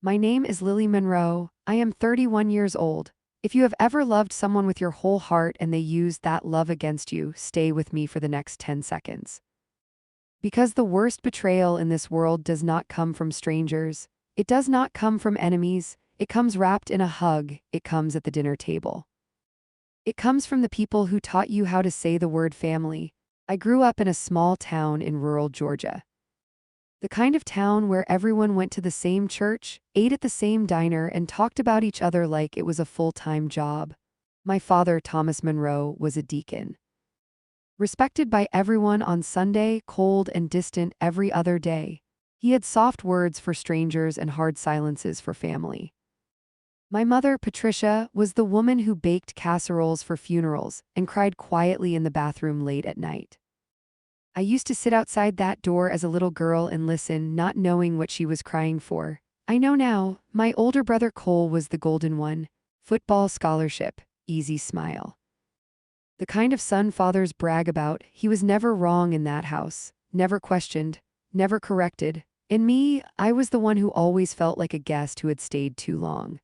My name is Lily Monroe. I am 31 years old. If you have ever loved someone with your whole heart and they used that love against you, stay with me for the next 10 seconds. Because the worst betrayal in this world does not come from strangers. It does not come from enemies. It comes wrapped in a hug. It comes at the dinner table. It comes from the people who taught you how to say the word family. I grew up in a small town in rural Georgia. The kind of town where everyone went to the same church, ate at the same diner, and talked about each other like it was a full-time job. My father, Thomas Monroe, was a deacon. Respected by everyone on Sunday, cold and distant every other day. He had soft words for strangers and hard silences for family. My mother, Patricia, was the woman who baked casseroles for funerals and cried quietly in the bathroom late at night. I used to sit outside that door as a little girl and listen, not knowing what she was crying for. I know now, my older brother Cole was the golden one. Football scholarship, easy smile. The kind of son fathers brag about. He was never wrong in that house, never questioned, never corrected. In me, I was the one who always felt like a guest who had stayed too long.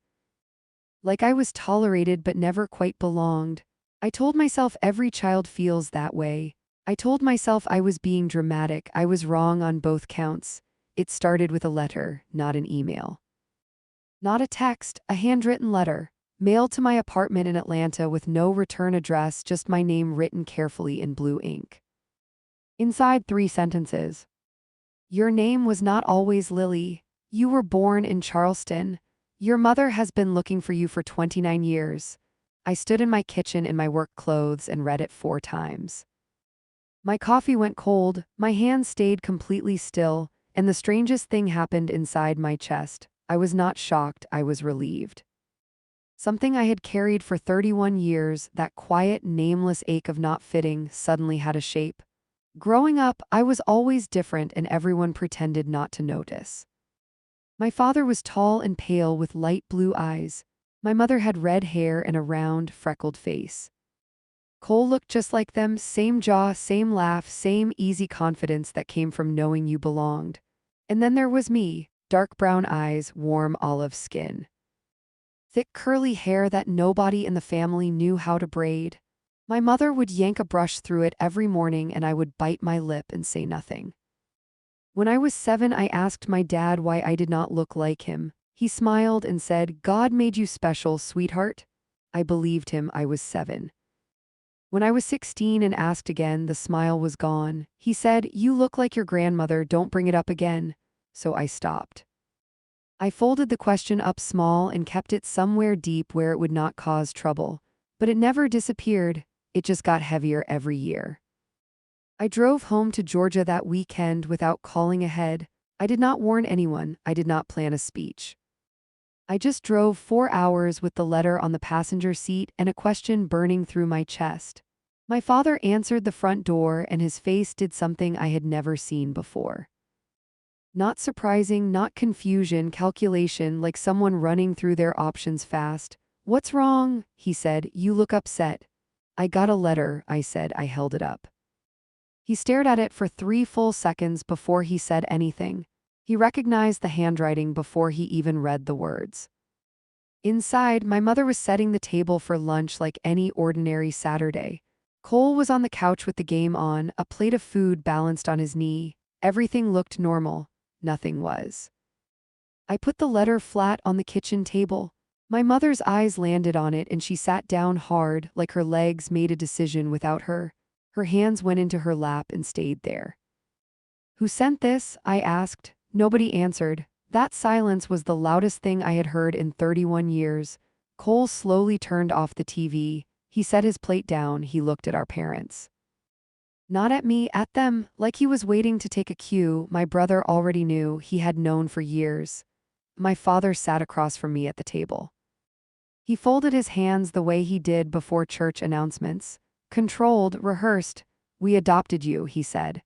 Like I was tolerated but never quite belonged. I told myself every child feels that way. I told myself I was being dramatic. I was wrong on both counts. It started with a letter, not an email. Not a text, a handwritten letter, mailed to my apartment in Atlanta with no return address, just my name written carefully in blue ink. Inside 3 sentences. Your name was not always Lily. You were born in Charleston. Your mother has been looking for you for 29 years. I stood in my kitchen in my work clothes and read it 4 times. My coffee went cold, my hands stayed completely still, and the strangest thing happened inside my chest. I was not shocked, I was relieved. Something I had carried for 31 years, that quiet, nameless ache of not fitting, suddenly had a shape. Growing up, I was always different and everyone pretended not to notice. My father was tall and pale with light blue eyes. My mother had red hair and a round, freckled face. Cole looked just like them, same jaw, same laugh, same easy confidence that came from knowing you belonged. And then there was me, dark brown eyes, warm olive skin. Thick curly hair that nobody in the family knew how to braid. My mother would yank a brush through it every morning and I would bite my lip and say nothing. When I was 7, I asked my dad why I did not look like him. He smiled and said, "God made you special, sweetheart." I believed him. I was 7. When I was 16 and asked again, the smile was gone. He said, "You look like your grandmother, don't bring it up again." So I stopped. I folded the question up small and kept it somewhere deep where it would not cause trouble. But it never disappeared, it just got heavier every year. I drove home to Georgia that weekend without calling ahead. I did not warn anyone, I did not plan a speech. I just drove 4 hours with the letter on the passenger seat and a question burning through my chest. My father answered the front door and his face did something I had never seen before. Not surprising, not confusion, calculation, like someone running through their options fast. "What's wrong?" he said. "You look upset." "I got a letter," I said. I held it up. He stared at it for 3 full seconds before he said anything. He recognized the handwriting before he even read the words. Inside, my mother was setting the table for lunch like any ordinary Saturday. Cole was on the couch with the game on, a plate of food balanced on his knee. Everything looked normal. Nothing was. I put the letter flat on the kitchen table. My mother's eyes landed on it and she sat down hard, like her legs made a decision without her. Her hands went into her lap and stayed there. "Who sent this?" I asked. Nobody answered. That silence was the loudest thing I had heard in 31 years. Cole slowly turned off the TV. He set his plate down. He looked at our parents. Not at me, at them, like he was waiting to take a cue. My brother already knew, he had known for years. My father sat across from me at the table. He folded his hands the way he did before church announcements. Controlled, rehearsed. "We adopted you," he said.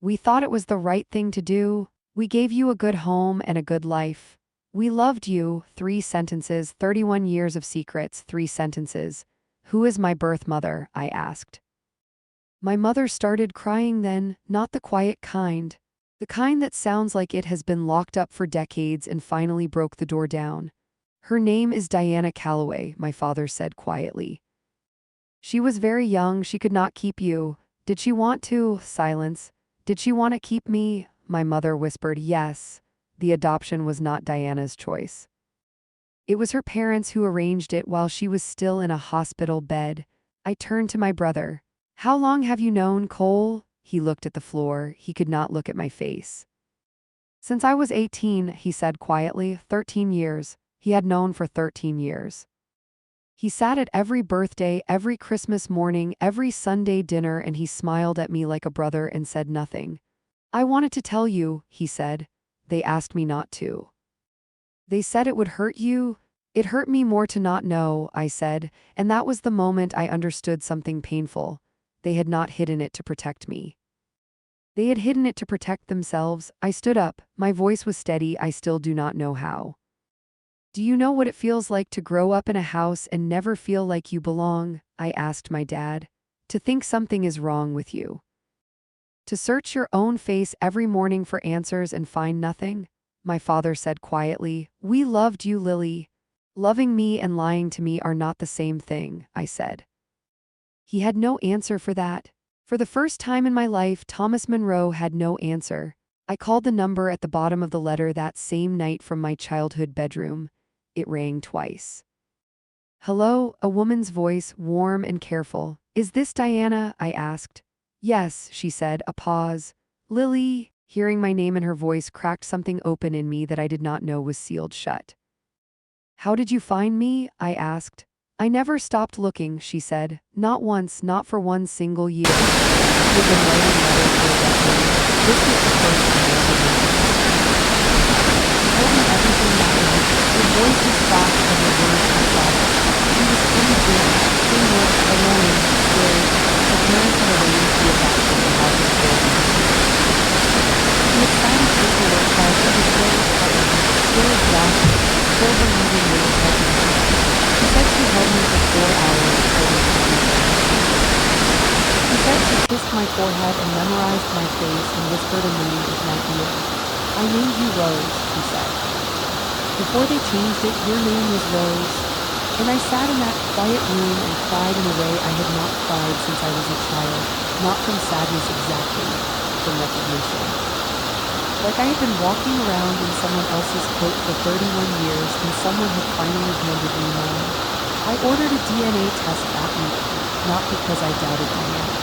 "We thought it was the right thing to do. We gave you a good home and a good life. We loved you." 3 sentences, 31 years of secrets, 3 sentences. "Who is my birth mother?" I asked. My mother started crying then, not the quiet kind. The kind that sounds like it has been locked up for decades and finally broke the door down. Her name is Diana Calloway, my father said quietly. She was very young, she could not keep you. Did she want to? Silence. Did she want to keep me? My mother whispered yes. The adoption was not Diana's choice. It was her parents who arranged it while she was still in a hospital bed. I turned to my brother. How long have you known Cole? He looked at the floor. He could not look at my face. Since I was 18, he said quietly, 13 years. He had known for 13 years. He sat at every birthday, every Christmas morning, every Sunday dinner, and he smiled at me like a brother and said nothing. I wanted to tell you, he said. They asked me not to. They said it would hurt you. It hurt me more to not know, I said, and that was the moment I understood something painful. They had not hidden it to protect me. They had hidden it to protect themselves. I stood up. My voice was steady. I still do not know how. Do you know what it feels like to grow up in a house and never feel like you belong? I asked my dad. To think something is wrong with you. To search your own face every morning for answers and find nothing? My father said quietly, we loved you, Lily. Loving me and lying to me are not the same thing, I said. He had no answer for that. For the first time in my life, Thomas Monroe had no answer. I called the number at the bottom of the letter that same night from my childhood bedroom. It rang twice. Hello, a woman's voice, warm and careful. Is this Diana? I asked. Yes, she said, a pause. Lily, hearing my name in her voice cracked something open in me that I did not know was sealed shut. How did you find me? I asked. I never stopped looking, she said. Not once, not for one single year. She had been writing letters for a decade. This was the first time I ever knew. She told me everything that night. Her voice was soft and her words were soft. She was 22, single, alone, scared. Her parents had arranged the adoption without her children. She had signed paperwork while she was still recovering, still exhausted, still believing they would help me. She said she held me for 4 hours before we could leave. She said she kissed my forehead and memorized my face and whispered a name into my ear. I named you Rose, she said. Before they changed it, your name was Rose. And I sat in that quiet room and cried in a way I had not cried since I was a child, not from sadness exactly, from recognition. Like I had been walking around in someone else's coat for 31 years and someone had finally handed me mine. I ordered a DNA test that week, not because I doubted Diana,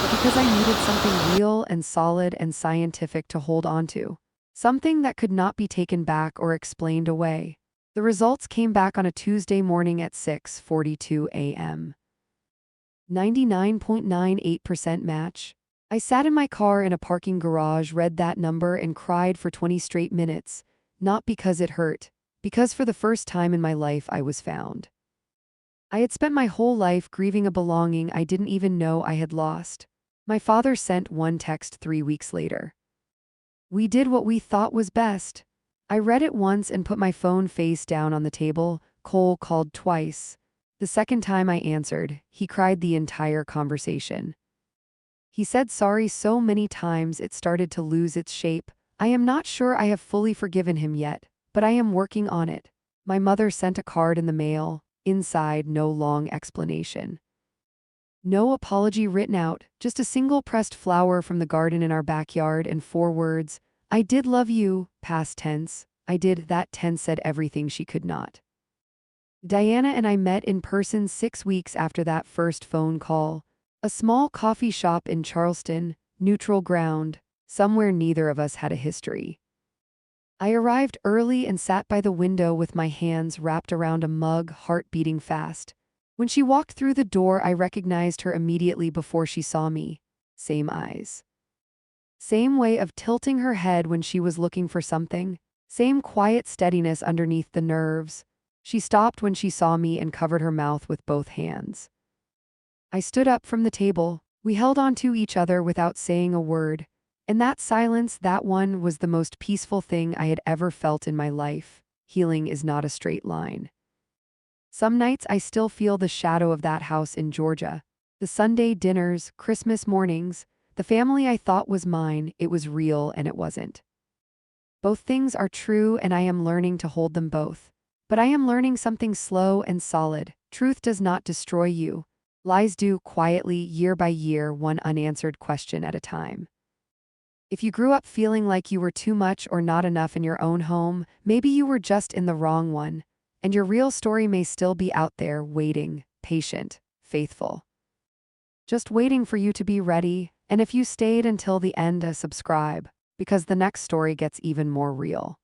but because I needed something real and solid and scientific to hold on to. Something that could not be taken back or explained away. The results came back on a Tuesday morning at 6:42 a.m. 99.98% match. I sat in my car in a parking garage, read that number, and cried for 20 straight minutes, not because it hurt, because for the first time in my life I was found. I had spent my whole life grieving a belonging I didn't even know I had lost. My father sent one text 3 weeks later. We did what we thought was best. I read it once and put my phone face down on the table. Cole called twice. The second time I answered, he cried the entire conversation. He said sorry so many times it started to lose its shape. I am not sure I have fully forgiven him yet, but I am working on it. My mother sent a card in the mail. Inside, no long explanation. No apology written out, just a single pressed flower from the garden in our backyard and 4 words. I did love you, past tense. I did. That tense said everything she could not. Diana and I met in person 6 weeks after that first phone call. A small coffee shop in Charleston, neutral ground, somewhere neither of us had a history. I arrived early and sat by the window with my hands wrapped around a mug, heart beating fast. When she walked through the door, I recognized her immediately before she saw me. Same eyes. Same way of tilting her head when she was looking for something. Same quiet steadiness underneath the nerves. She stopped when she saw me and covered her mouth with both hands. I stood up from the table. We held on to each other without saying a word. And that silence, that one, was the most peaceful thing I had ever felt in my life. Healing is not a straight line. Some nights I still feel the shadow of that house in Georgia. The Sunday dinners, Christmas mornings, The family I thought was mine, it was real and it wasn't. Both things are true and I am learning to hold them both. But I am learning something slow and solid. Truth does not destroy you. Lies do quietly, year by year, one unanswered question at a time. If you grew up feeling like you were too much or not enough in your own home, maybe you were just in the wrong one. And your real story may still be out there, waiting, patient, faithful. Just waiting for you to be ready. And if you stayed until the end, subscribe, because the next story gets even more real.